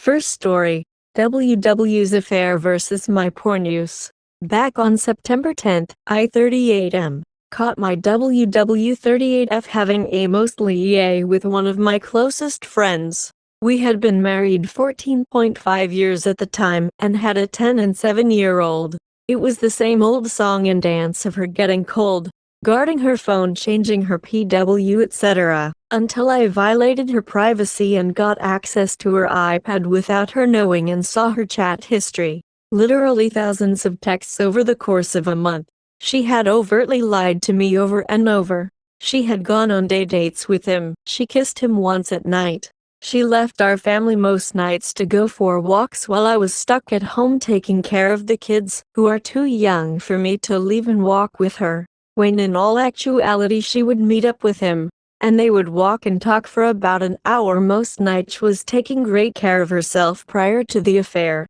First story, WW's affair versus my porn use. Back on September 10th, I 38M, caught my WW38F having a mostly EA with one of my closest friends. We had been married 14.5 years at the time and had a 10 and 7-year-old. It was the same old song and dance of her getting cold, guarding her phone, changing her PW, etc., until I violated her privacy and got access to her iPad without her knowing and saw her chat history. Literally thousands of texts over the course of a month. She had overtly lied to me over and over. She had gone on dates with him. She kissed him once at night. She left our family most nights to go for walks while I was stuck at home taking care of the kids, who are too young for me to leave and walk with her. When in all actuality she would meet up with him, and they would walk and talk for about an hour most nights. She was taking great care of herself prior to the affair,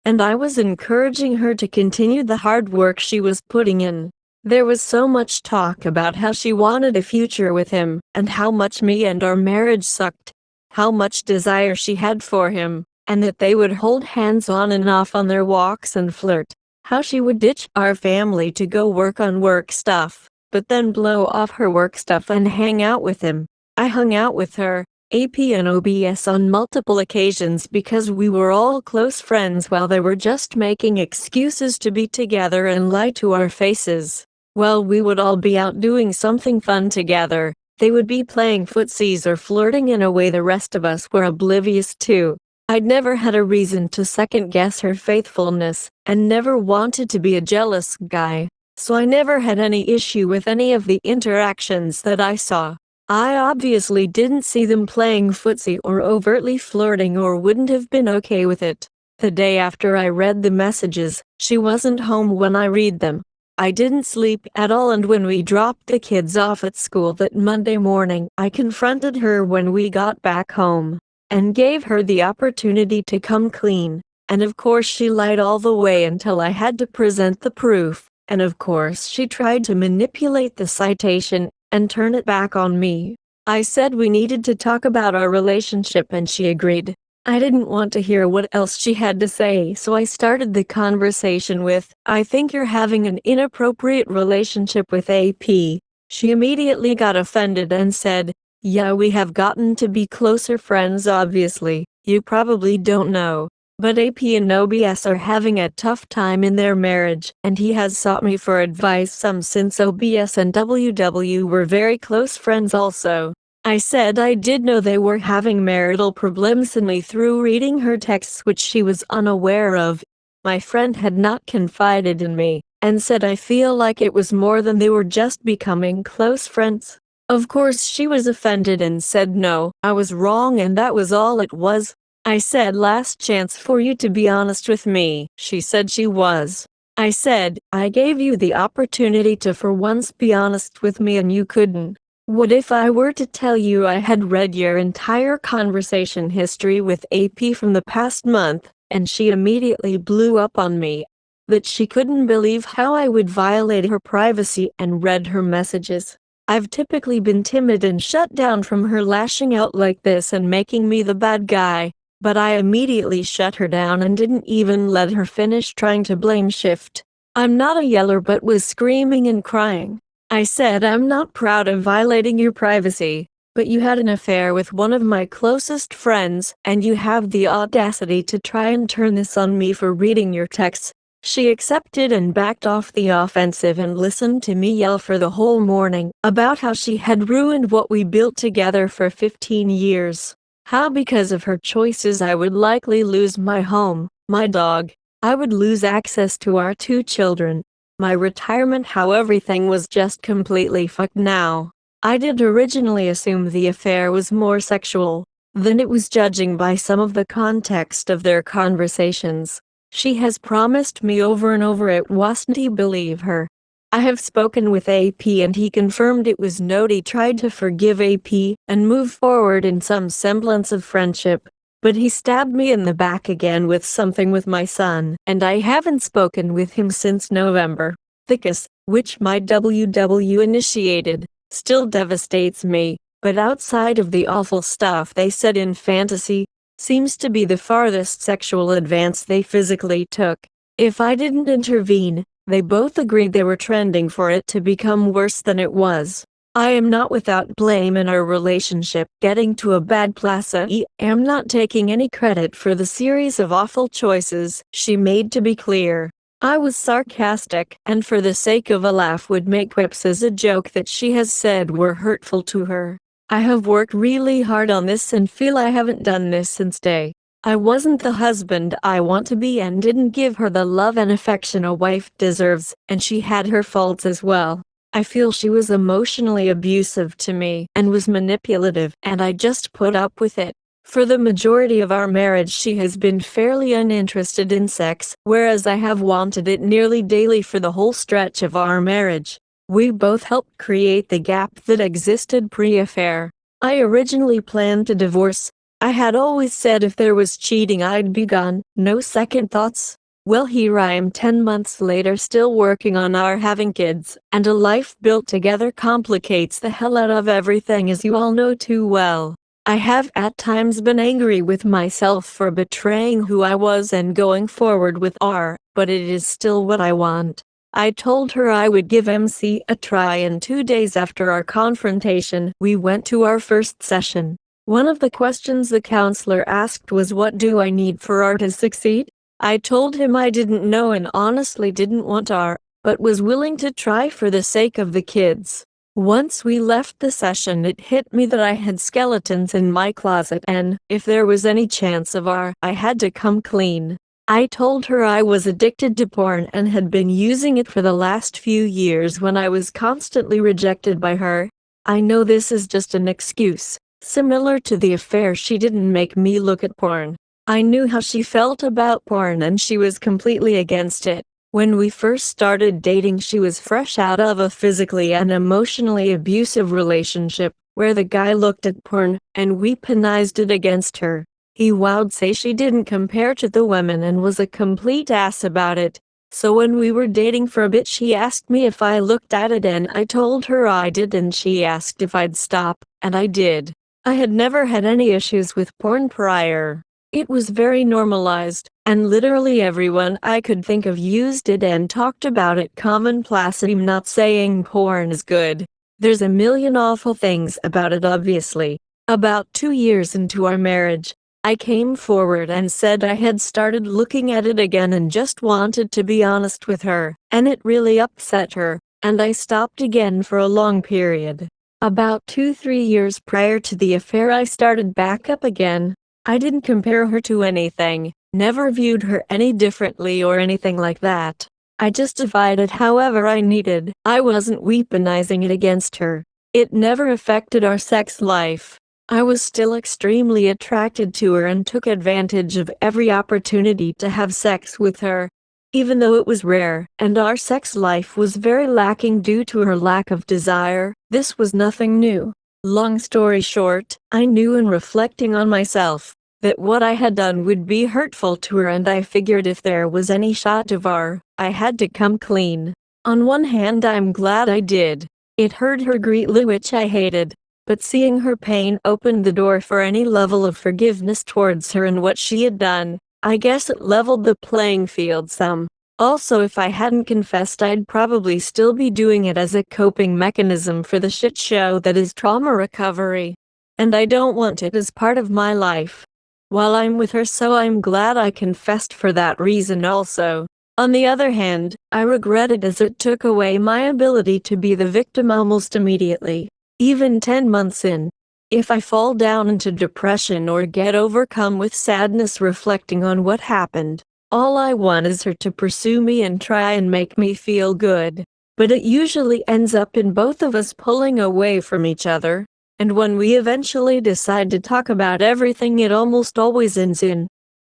and I was encouraging her to continue the hard work she was putting in. There was so much talk about how she wanted a future with him, and how much me and our marriage sucked, how much desire she had for him, and that they would hold hands on and off on their walks and flirt. How she would ditch our family to go work on work stuff, but then blow off her work stuff and hang out with him. I hung out with her, AP and OBS on multiple occasions because we were all close friends while they were just making excuses to be together and lie to our faces. Well, we would all be out doing something fun together. They would be playing footsies or flirting in a way the rest of us were oblivious to. I'd never had a reason to second-guess her faithfulness, and never wanted to be a jealous guy, so I never had any issue with any of the interactions that I saw. I obviously didn't see them playing footsie or overtly flirting, or wouldn't have been okay with it. The day after I read the messages, she wasn't home when I read them. I didn't sleep at all, and when we dropped the kids off at school that Monday morning, I confronted her when we got back home, and gave her the opportunity to come clean, and of course she lied all the way until I had to present the proof, and of course she tried to manipulate the citation and turn it back on me. I said we needed to talk about our relationship and she agreed. I didn't want to hear what else she had to say, so I started the conversation with, "I think you're having an inappropriate relationship with AP." She immediately got offended and said, "Yeah, we have gotten to be closer friends obviously. You probably don't know, but AP and OBS are having a tough time in their marriage, and he has sought me for advice since OBS and WW were very close friends also." I said I did know they were having marital problems only through reading her texts, which she was unaware of. My friend had not confided in me, and said I feel like it was more than they were just becoming close friends. Of course she was offended and said no, I was wrong and that was all it was. I said last chance for you to be honest with me. She said she was. I said, I gave you the opportunity to for once be honest with me and you couldn't. What if I were to tell you I had read your entire conversation history with AP from the past month, and she immediately blew up on me. That she couldn't believe how I would violate her privacy and read her messages. I've typically been timid and shut down from her lashing out like this and making me the bad guy, but I immediately shut her down and didn't even let her finish trying to blame shift. I'm not a yeller but was screaming and crying. I said I'm not proud of violating your privacy, but you had an affair with one of my closest friends, and you have the audacity to try and turn this on me for reading your texts. She accepted and backed off the offensive and listened to me yell for the whole morning about how she had ruined what we built together for 15 years. How because of her choices I would likely lose my home, my dog. I would lose access to our 2 children. My retirement, how everything was just completely fucked now. I did originally assume the affair was more sexual than it was, judging by some of the context of their conversations. She has promised me over and over it wasn't, believe her. I have spoken with AP and he confirmed it was not. He tried to forgive AP and move forward in some semblance of friendship. But he stabbed me in the back again with something with my son, and I haven't spoken with him since November. The kiss, which my WW initiated, still devastates me, but outside of the awful stuff they said in fantasy, seems to be the farthest sexual advance they physically took. If I didn't intervene, they both agreed they were trending for it to become worse than it was. I am not without blame in our relationship getting to a bad place. I am not taking any credit for the series of awful choices she made, to be clear. I was sarcastic, and for the sake of a laugh would make quips as a joke that she has said were hurtful to her. I have worked really hard on this and feel I haven't done this since day. I wasn't the husband I want to be and didn't give her the love and affection a wife deserves, and she had her faults as well. I feel she was emotionally abusive to me and was manipulative, and I just put up with it. For the majority of our marriage she has been fairly uninterested in sex, whereas I have wanted it nearly daily for the whole stretch of our marriage. We both helped create the gap that existed pre-affair. I originally planned to divorce. I had always said if there was cheating I'd be gone, no second thoughts. Well, here I am 10 months later still working on our having kids, and a life built together complicates the hell out of everything, as you all know too well. I have at times been angry with myself for betraying who I was and going forward with R, but it is still what I want. I told her I would give MC a try, and 2 days after our confrontation, we went to our first session. One of the questions the counselor asked was, what do I need for R to succeed? I told him I didn't know and honestly didn't want R, but was willing to try for the sake of the kids. Once we left the session it hit me that I had skeletons in my closet, and, if there was any chance of R, I had to come clean. I told her I was addicted to porn and had been using it for the last few years when I was constantly rejected by her. I know this is just an excuse. Similar to the affair, she didn't make me look at porn. I knew how she felt about porn and she was completely against it. When we first started dating she was fresh out of a physically and emotionally abusive relationship, where the guy looked at porn, and weaponized it against her. He wowed say she didn't compare to the women and was a complete ass about it. So when we were dating for a bit she asked me if I looked at it and I told her I did, and she asked if I'd stop, and I did. I had never had any issues with porn prior. It was very normalized, and literally everyone I could think of used it and talked about it commonplace. I'm not saying porn is good. There's a million awful things about it obviously. About 2 years into our marriage, I came forward and said I had started looking at it again and just wanted to be honest with her, and it really upset her, and I stopped again for a long period. About 2-3 years prior to the affair I started back up again. I didn't compare her to anything, never viewed her any differently or anything like that. I justified it however I needed. I wasn't weaponizing it against her. It never affected our sex life. I was still extremely attracted to her and took advantage of every opportunity to have sex with her. Even though it was rare, and our sex life was very lacking due to her lack of desire, this was nothing new. Long story short, I knew in reflecting on myself, that what I had done would be hurtful to her, and I figured if there was any shot of R, I had to come clean. On one hand I'm glad I did. It hurt her greatly, which I hated. But seeing her pain opened the door for any level of forgiveness towards her and what she had done. I guess it leveled the playing field some. Also, if I hadn't confessed I'd probably still be doing it as a coping mechanism for the shit show that is trauma recovery. And I don't want it as part of my life. While I'm with her, so I'm glad I confessed for that reason also. On the other hand, I regret it as it took away my ability to be the victim almost immediately. Even 10 months in. If I fall down into depression or get overcome with sadness reflecting on what happened, all I want is her to pursue me and try and make me feel good. But it usually ends up in both of us pulling away from each other, and when we eventually decide to talk about everything it almost always ends in,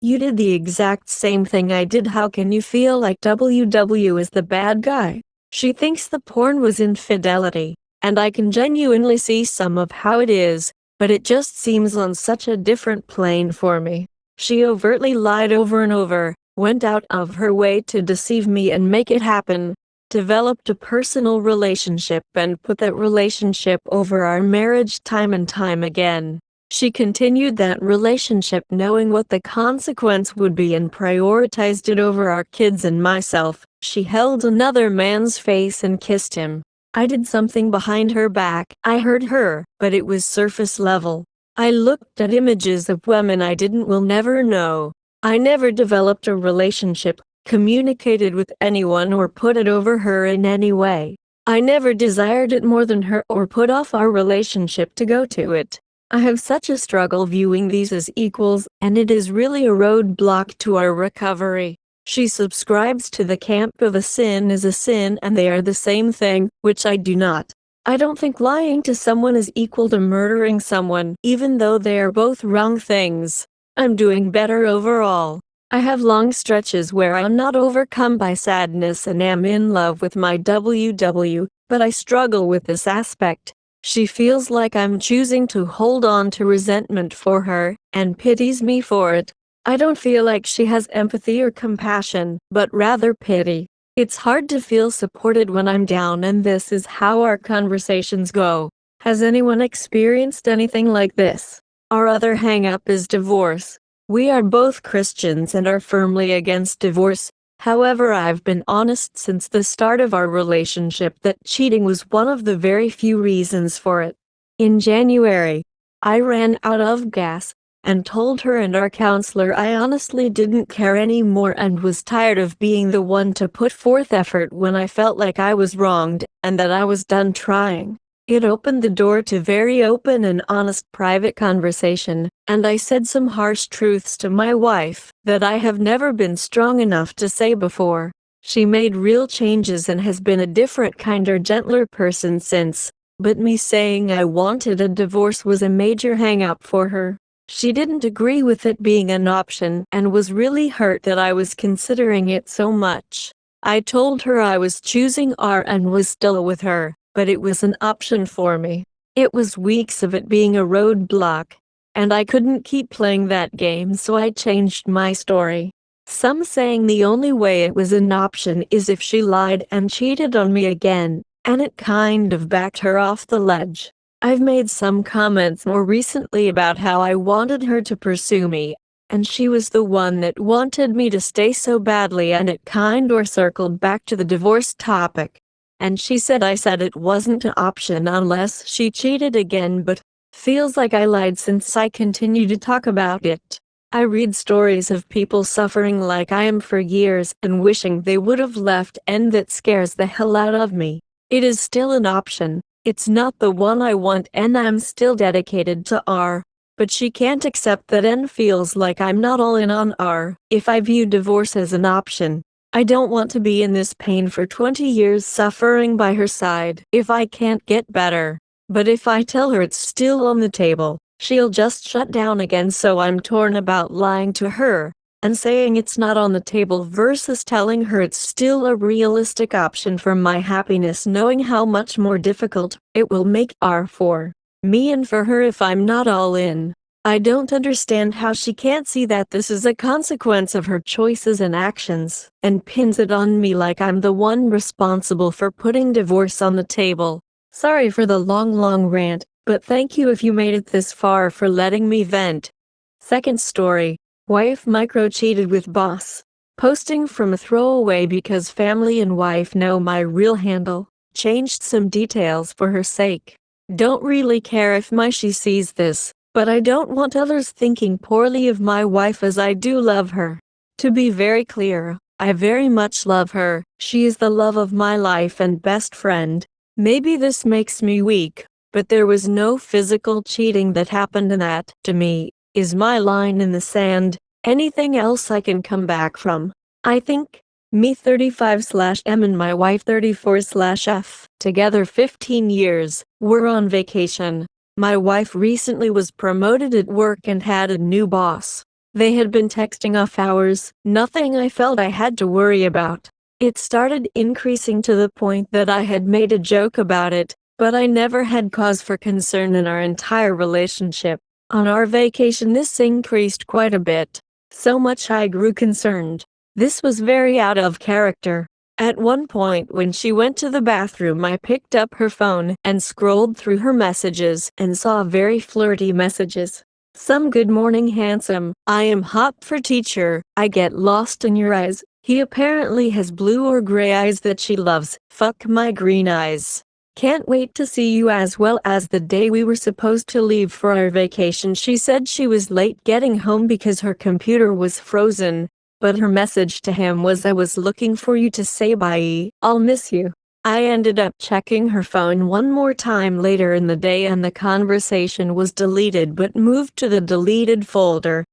"You did the exact same thing I did. How can you feel like WW is the bad guy?" She thinks the porn was infidelity. And I can genuinely see some of how it is, but it just seems on such a different plane for me. She overtly lied over and over, went out of her way to deceive me and make it happen, developed a personal relationship and put that relationship over our marriage time and time again. She continued that relationship knowing what the consequence would be and prioritized it over our kids and myself. She held another man's face and kissed him. I did something behind her back. I heard her, but it was surface level. I looked at images of women I didn't will never know. I never developed a relationship, communicated with anyone or put it over her in any way. I never desired it more than her or put off our relationship to go to it. I have such a struggle viewing these as equals, and it is really a roadblock to our recovery. She subscribes to the camp of a sin is a sin and they are the same thing, which I do not. I don't think lying to someone is equal to murdering someone, even though they are both wrong things. I'm doing better overall. I have long stretches where I'm not overcome by sadness and am in love with my WW, but I struggle with this aspect. She feels like I'm choosing to hold on to resentment for her, and pities me for it. I don't feel like she has empathy or compassion, but rather pity. It's hard to feel supported when I'm down, and this is how our conversations go. Has anyone experienced anything like this? Our other hang-up is divorce. We are both Christians and are firmly against divorce. However, I've been honest since the start of our relationship that cheating was one of the very few reasons for it. In January, I ran out of gas and told her and our counselor I honestly didn't care anymore and was tired of being the one to put forth effort when I felt like I was wronged and that I was done trying. It opened the door to very open and honest private conversation, and I said some harsh truths to my wife that I have never been strong enough to say before. She made real changes and has been a different, kinder, gentler person since, but me saying I wanted a divorce was a major hang-up for her. She didn't agree with it being an option and was really hurt that I was considering it so much. I told her I was choosing R and was still with her, but it was an option for me. It was weeks of it being a roadblock, and I couldn't keep playing that game, so I changed my story. Some saying the only way it was an option is if she lied and cheated on me again, and it kind of backed her off the ledge. I've made some comments more recently about how I wanted her to pursue me, and she was the one that wanted me to stay so badly, and it kind of circled back to the divorce topic. And she said I said it wasn't an option unless she cheated again, but feels like I lied since I continue to talk about it. I read stories of people suffering like I am for years and wishing they would have left, and that scares the hell out of me. It is still an option. It's not the one I want, and I'm still dedicated to R. But she can't accept that and feels like I'm not all in on R. If I view divorce as an option, I don't want to be in this pain for 20 years suffering by her side if I can't get better. But if I tell her it's still on the table, she'll just shut down again, so I'm torn about lying to her and saying it's not on the table versus telling her it's still a realistic option for my happiness, knowing how much more difficult it will make R for me and for her if I'm not all in. I don't understand how she can't see that this is a consequence of her choices and actions, and pins it on me like I'm the one responsible for putting divorce on the table. Sorry for the long rant, but thank you if you made it this far for letting me vent. Second story. Wife micro-cheated with boss. Posting from a throwaway because family and wife know my real handle. Changed some details for her sake. Don't really care if she sees this, but I don't want others thinking poorly of my wife, as I do love her. To be very clear, I very much love her. She is the love of my life and best friend. Maybe this makes me weak, but there was no physical cheating that happened, and that, to me, is my line in the sand. Anything else I can come back from. I think, me 35/M and my wife 34/F, together 15 years, were on vacation. My wife recently was promoted at work and had a new boss. They had been texting off hours, nothing I felt I had to worry about. It started increasing to the point that I had made a joke about it, but I never had cause for concern in our entire relationship. On our vacation this increased quite a bit, so much I grew concerned. This was very out of character. At one point when she went to the bathroom, I picked up her phone and scrolled through her messages and saw very flirty messages. Some "Good morning handsome, I am hot for teacher, I get lost in your eyes. He apparently has blue or gray eyes that she loves, fuck my green eyes. Can't wait to see you," as well as the day we were supposed to leave for our vacation. She said she was late getting home because her computer was frozen, but her message to him was, "I was looking for you to say bye, I'll miss you." I ended up checking her phone one more time later in the day and the conversation was deleted but moved to the deleted folder.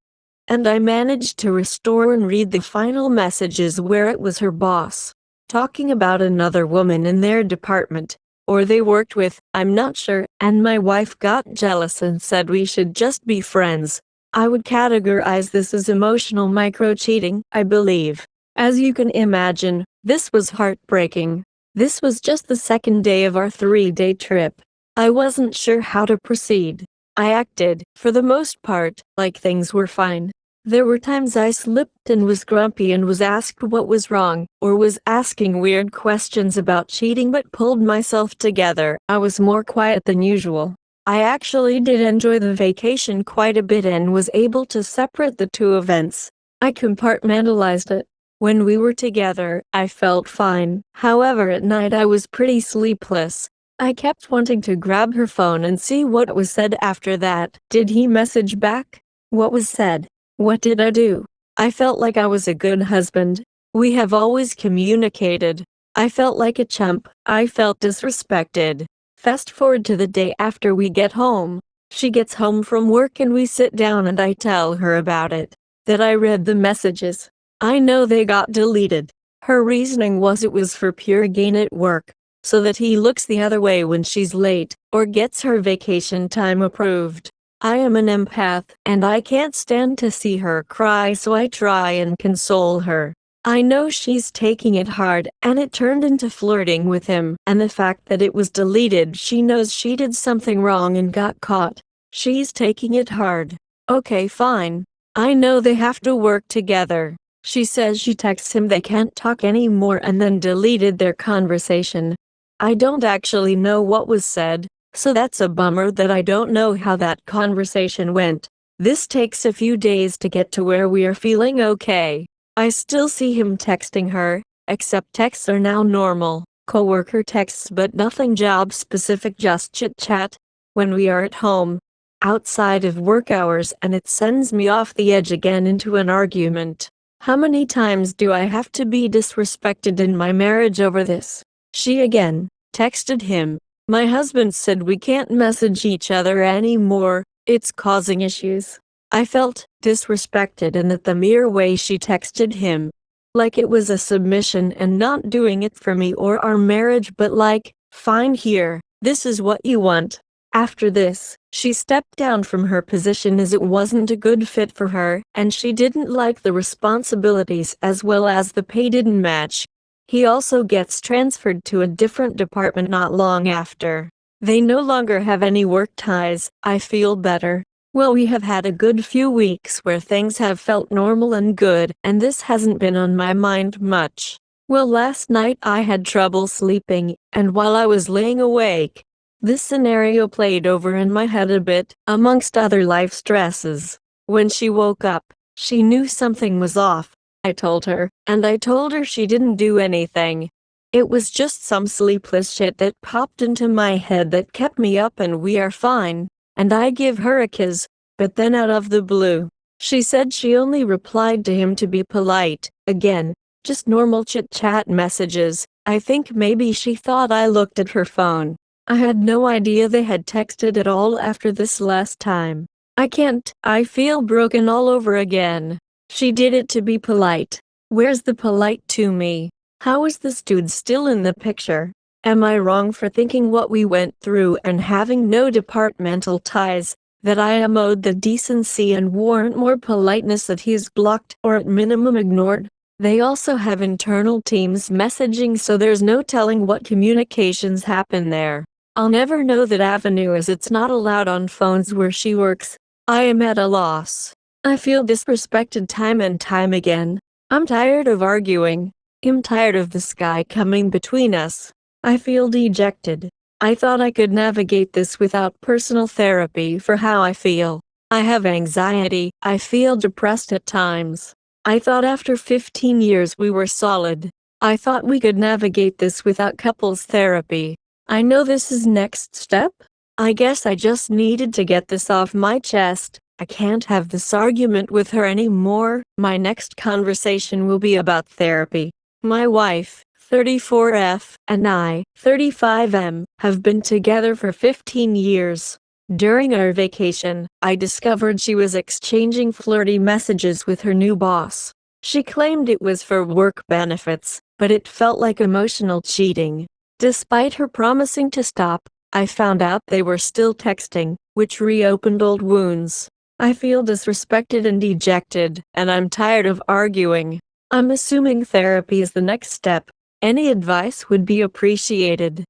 And I managed to restore and read the final messages where it was her boss talking about another woman in their department, or they worked with, I'm not sure, and my wife got jealous and said we should just be friends. I would categorize this as emotional micro-cheating, I believe. As you can imagine, this was heartbreaking. This was just the second day of our 3-day trip. I wasn't sure how to proceed. I acted, for the most part, like things were fine. There were times I slipped and was grumpy and was asked what was wrong, or was asking weird questions about cheating but pulled myself together. I was more quiet than usual. I actually did enjoy the vacation quite a bit and was able to separate the two events. I compartmentalized it. When we were together, I felt fine. However, at night I was pretty sleepless. I kept wanting to grab her phone and see what was said after that. Did he message back? What was said? What did I do? I felt like I was a good husband. We have always communicated. I felt like a chump. I felt disrespected. Fast forward to the day after we get home. She gets home from work and we sit down and I tell her about it. That I read the messages. I know they got deleted. Her reasoning was it was for pure gain at work, so that he looks the other way when she's late, or gets her vacation time approved. I am an empath, and I can't stand to see her cry, so I try and console her. I know she's taking it hard, and it turned into flirting with him, and the fact that it was deleted, she knows she did something wrong and got caught. She's taking it hard. Okay, fine. I know they have to work together. She says she texts him they can't talk anymore and then deleted their conversation. I don't actually know what was said. So that's a bummer that I don't know how that conversation went. This takes a few days to get to where we are feeling okay. I still see him texting her, except texts are now normal, coworker texts but nothing job specific, just chit chat, when we are at home, outside of work hours, and it sends me off the edge again into an argument. How many times do I have to be disrespected in my marriage over this? She again texted him. My husband said we can't message each other anymore, it's causing issues. I felt disrespected and that the mere way she texted him, like it was a submission and not doing it for me or our marriage, but like, fine, here, this is what you want. After this, she stepped down from her position as it wasn't a good fit for her, and she didn't like the responsibilities as well as the pay didn't match. He also gets transferred to a different department not long after. They no longer have any work ties. I feel better. Well, we have had a good few weeks where things have felt normal and good, and this hasn't been on my mind much. Well, last night I had trouble sleeping, and while I was laying awake, this scenario played over in my head a bit, amongst other life stresses. When she woke up, she knew something was off. I told her, and I told her she didn't do anything. It was just some sleepless shit that popped into my head that kept me up, and we are fine. And I give her a kiss, but then out of the blue, she said she only replied to him to be polite. Again, just normal chit-chat messages. I think maybe she thought I looked at her phone. I had no idea they had texted at all after this last time. I feel broken all over again. She did it to be polite. Where's the polite to me? How is this dude still in the picture? Am I wrong for thinking what we went through and having no departmental ties, that I am owed the decency and warrant more politeness that he's blocked or at minimum ignored? They also have internal teams messaging, so there's no telling what communications happen there. I'll never know that avenue as it's not allowed on phones where she works. I am at a loss. I feel disrespected time and time again. I'm tired of arguing. I'm tired of the sky coming between us. I feel dejected. I thought I could navigate this without personal therapy for how I feel. I have anxiety. I feel depressed at times. I thought after 15 years we were solid. I thought we could navigate this without couples therapy. I know this is next step. I guess I just needed to get this off my chest. I can't have this argument with her anymore. My next conversation will be about therapy. My wife, 34F, and I, 35M, have been together for 15 years. During our vacation, I discovered she was exchanging flirty messages with her new boss. She claimed it was for work benefits, but it felt like emotional cheating. Despite her promising to stop, I found out they were still texting, which reopened old wounds. I feel disrespected and dejected, and I'm tired of arguing. I'm assuming therapy is the next step. Any advice would be appreciated.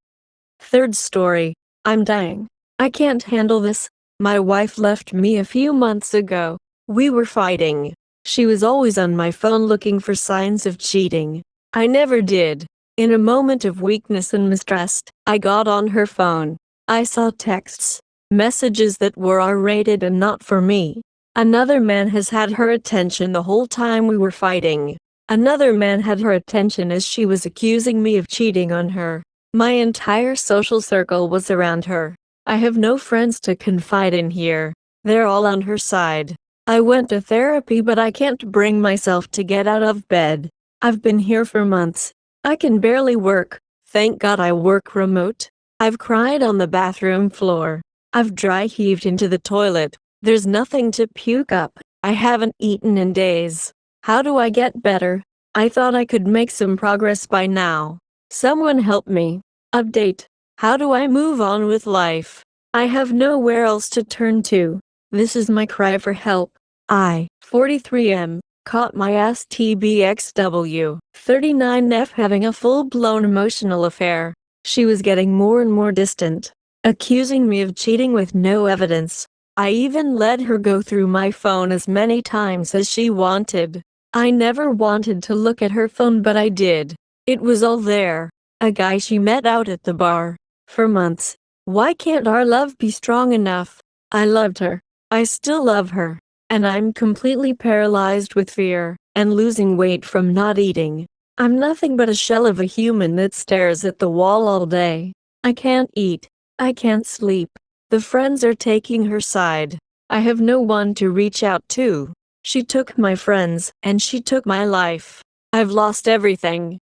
Third story. I'm dying. I can't handle this. My wife left me a few months ago. We were fighting. She was always on my phone looking for signs of cheating. I never did. In a moment of weakness and mistrust, I got on her phone. I saw texts, messages that were R-rated and not for me. Another man has had her attention the whole time we were fighting. Another man had her attention as she was accusing me of cheating on her. My entire social circle was around her. I have no friends to confide in here. They're all on her side. I went to therapy, but I can't bring myself to get out of bed. I've been here for months. I can barely work. Thank God I work remote. I've cried on the bathroom floor. I've dry heaved into the toilet. There's nothing to puke up. I haven't eaten in days. How do I get better? I thought I could make some progress by now. Someone help me. Update. How do I move on with life? I have nowhere else to turn to. This is my cry for help. I, 43M, caught my ass TBXW, 39F having a full-blown emotional affair. She was getting more and more distant, accusing me of cheating with no evidence. I even let her go through my phone as many times as she wanted. I never wanted to look at her phone, but I did. It was all there. A guy she met out at the bar. For months. Why can't our love be strong enough? I loved her. I still love her. And I'm completely paralyzed with fear and losing weight from not eating. I'm nothing but a shell of a human that stares at the wall all day. I can't eat. I can't sleep. The friends are taking her side. I have no one to reach out to. She took my friends, and she took my life. I've lost everything.